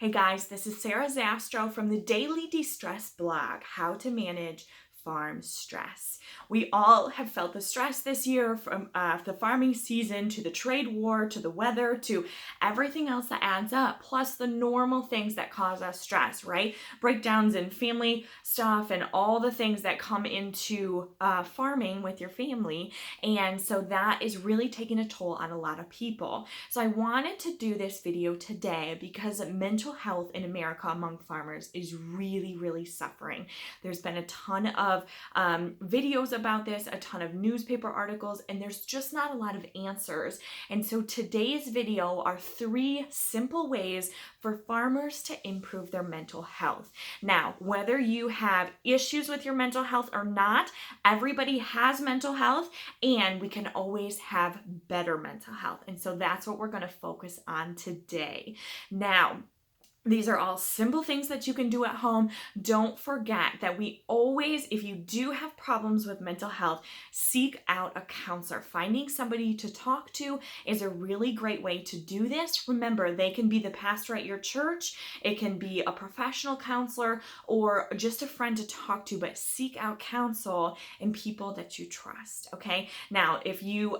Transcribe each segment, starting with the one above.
Hey guys, this is Sarah Zastro from the Daily De-Stress blog, How to Manage Farm Stress. We all have felt the stress this year from the farming season to the trade war to the weather to everything else that adds up, plus the normal things that cause us stress, right? Breakdowns in family stuff and all the things that come into farming with your family. And so that is really taking a toll on a lot of people. So I wanted to do this video today because mental health in America among farmers is really suffering. There's been a ton of videos about this, a ton of newspaper articles, and there's just not a lot of answers. And so today's video are 3 simple ways for farmers to improve their mental health. Now, whether you have issues with your mental health or not, everybody has mental health, and we can always have better mental health. And so that's what we're going to focus on today. Now, these are all simple things that you can do at home. Don't forget that we always, if you do have problems with mental health, seek out a counselor. Finding somebody to talk to is a really great way to do this. Remember, they can be the pastor at your church, it can be a professional counselor, or just a friend to talk to, but seek out counsel and people that you trust, okay? Now, if you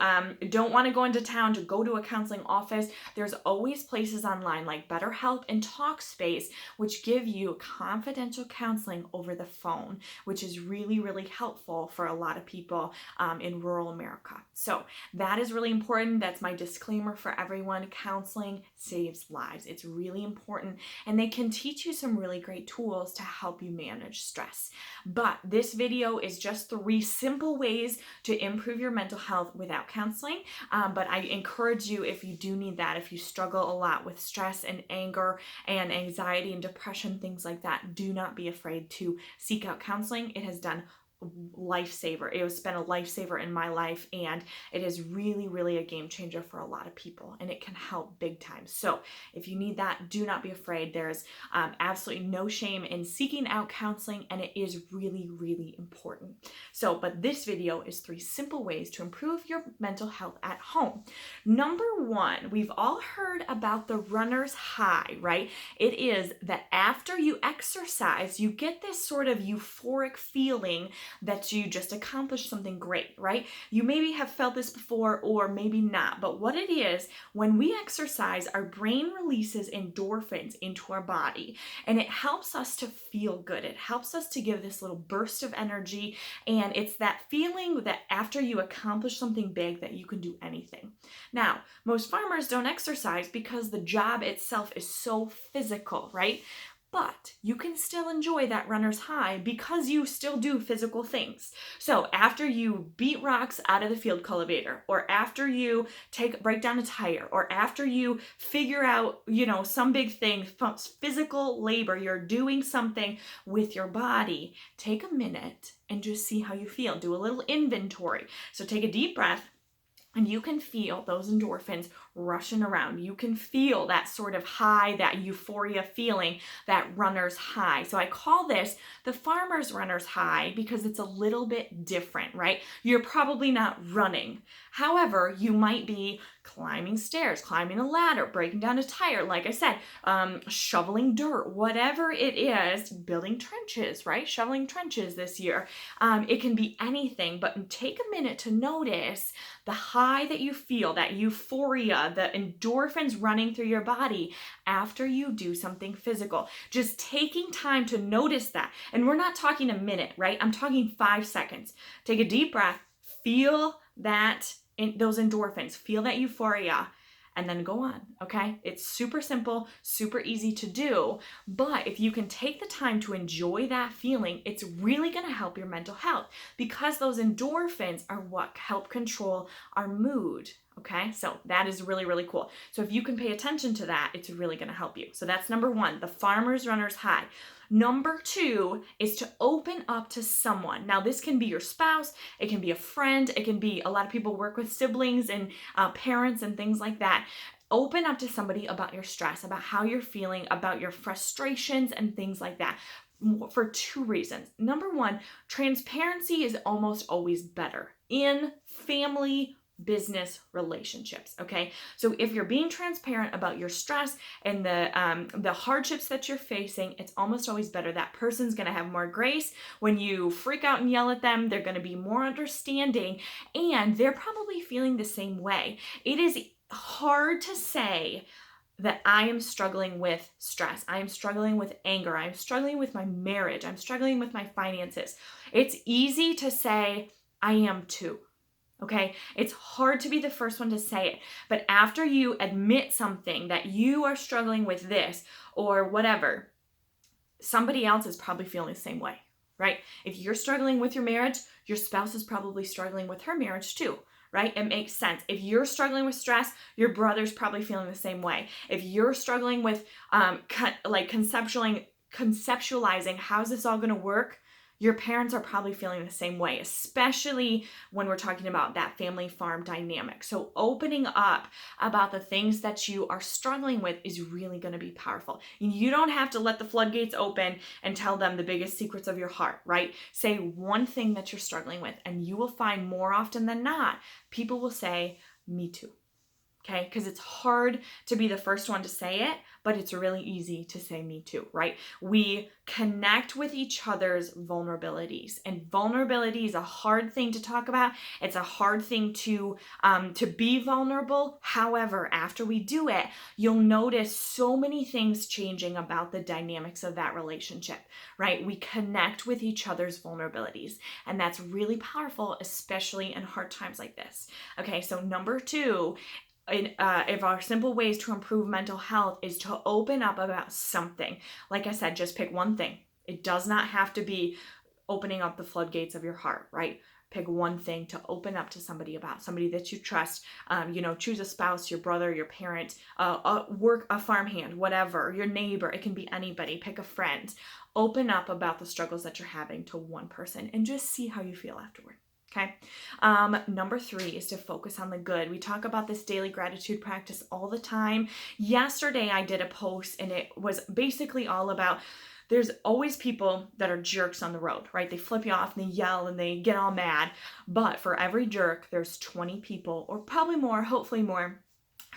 don't want to go into town to go to a counseling office, there's always places online like BetterHelp and Talkspace, which give you confidential counseling over the phone, which is really helpful for a lot of people in rural America. So that is really important. That's my disclaimer for everyone. Counseling saves lives. It's really important, and they can teach you some really great tools to help you manage stress. But this video is just 3 simple ways to improve your mental health without counseling. But I encourage you, if you do need that, if you struggle a lot with stress and anger and anxiety and depression, things like that, do not be afraid to seek out counseling. It has done lifesaver. It has been a lifesaver in my life, and it is really a game changer for a lot of people, and it can help big time. So if you need that, do not be afraid. There's absolutely no shame in seeking out counseling, and it is really important. So, but this video is 3 simple ways to improve your mental health at home. Number 1, we've all heard about the runner's high, right? It is that after you exercise, you get this sort of euphoric feeling that you just accomplished something great, right? You maybe have felt this before or maybe not, but what it is, when we exercise, our brain releases endorphins into our body, and it helps us to feel good. It helps us to give this little burst of energy, and it's that feeling that after you accomplish something big that you can do anything. Now, most farmers don't exercise because the job itself is so physical, right? But you can still enjoy that runner's high because you still do physical things. So after you beat rocks out of the field cultivator, or after you break down a tire, or after you figure out, some big thing, physical labor, you're doing something with your body, take a minute and just see how you feel. Do a little inventory. So take a deep breath, and you can feel those endorphins rushing around. You can feel that sort of high, that euphoria feeling, that runner's high. So I call this the farmer's runner's high because it's a little bit different, right? You're probably not running. However, you might be climbing stairs, climbing a ladder, breaking down a tire, like I said, shoveling dirt, whatever it is, building trenches, right? Shoveling trenches this year. It can be anything, but take a minute to notice the high that you feel, that euphoria, the endorphins running through your body after you do something physical. Just taking time to notice that. And we're not talking a minute, right? I'm talking 5 seconds. Take a deep breath, feel that those endorphins, feel that euphoria, and then go on, okay? It's super simple, super easy to do, but if you can take the time to enjoy that feeling, it's really gonna help your mental health because those endorphins are what help control our mood, okay? So that is really cool. So if you can pay attention to that, it's really gonna help you. So that's number 1, the farmer's runner's high. Number 2 is to open up to someone. Now, this can be your spouse, it can be a friend, it can be, a lot of people work with siblings and parents and things like that. Open up to somebody about your stress, about how you're feeling, about your frustrations and things like that, for 2 reasons. Number 1, transparency is almost always better in family, business, relationships, okay? So if you're being transparent about your stress and the hardships that you're facing, it's almost always better. That person's gonna have more grace. When you freak out and yell at them, they're gonna be more understanding, and they're probably feeling the same way. It is hard to say that I am struggling with stress, I am struggling with anger, I'm struggling with my marriage, I'm struggling with my finances. It's easy to say, I am too. Okay, it's hard to be the first one to say it, but after you admit something that you are struggling with this or whatever, somebody else is probably feeling the same way, right? If you're struggling with your marriage, your spouse is probably struggling with her marriage too, right? It makes sense. If you're struggling with stress, your brother's probably feeling the same way. If you're struggling with conceptualizing how's this all going to work, your parents are probably feeling the same way, especially when we're talking about that family farm dynamic. So opening up about the things that you are struggling with is really going to be powerful. You don't have to let the floodgates open and tell them the biggest secrets of your heart, right? Say one thing that you're struggling with, and you will find more often than not, people will say, me too. Okay, because it's hard to be the first one to say it, but it's really easy to say me too, right? We connect with each other's vulnerabilities, and vulnerability is a hard thing to talk about. It's a hard thing to be vulnerable. However, after we do it, you'll notice so many things changing about the dynamics of that relationship, right? We connect with each other's vulnerabilities, and that's really powerful, especially in hard times like this. Okay, so number 2, if our simple ways to improve mental health is to open up about something. Like I said, just pick one thing. It does not have to be opening up the floodgates of your heart, right? Pick one thing to open up to somebody about, somebody that you trust. Choose a spouse, your brother, your parent, a farmhand, whatever, your neighbor. It can be anybody. Pick a friend. Open up about the struggles that you're having to one person and just see how you feel afterward. Okay. Number 3 is to focus on the good. We talk about this daily gratitude practice all the time. Yesterday, I did a post and it was basically all about there's always people that are jerks on the road, right? They flip you off and they yell and they get all mad. But for every jerk, there's 20 people, or probably more, hopefully more,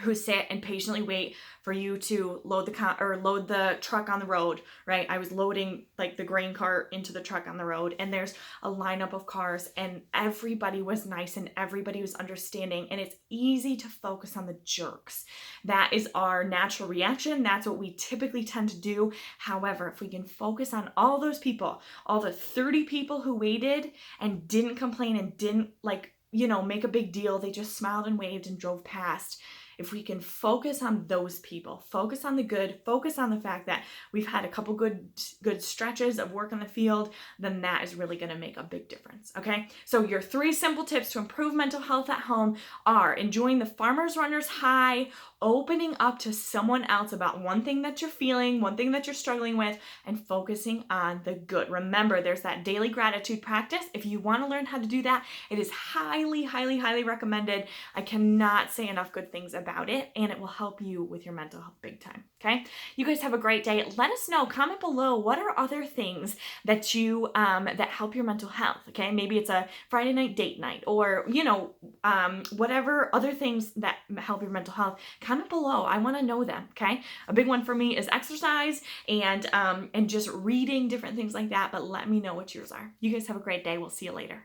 who sit and patiently wait for you to load the truck on the road, right? I was loading like the grain cart into the truck on the road, and there's a lineup of cars, and everybody was nice and everybody was understanding, and it's easy to focus on the jerks. That is our natural reaction. That's what we typically tend to do. However, if we can focus on all those people, all the 30 people who waited and didn't complain and didn't make a big deal, they just smiled and waved and drove past. If we can focus on those people, focus on the good, focus on the fact that we've had a couple good stretches of work in the field, then that is really going to make a big difference, okay? So your 3 simple tips to improve mental health at home are enjoying the farmer's runner's high, opening up to someone else about one thing that you're feeling, one thing that you're struggling with, and focusing on the good. Remember, there's that daily gratitude practice. If you want to learn how to do that, it is highly, highly, highly recommended. I cannot say enough good things about it, and it will help you with your mental health big time, okay? You guys have a great day. Let us know, comment below, what are other things that you, that help your mental health, okay? Maybe it's a Friday night date night, or, whatever other things that help your mental health. Comment below. I want to know them, okay? A big one for me is exercise and just reading different things like that, but let me know what yours are. You guys have a great day. We'll see you later.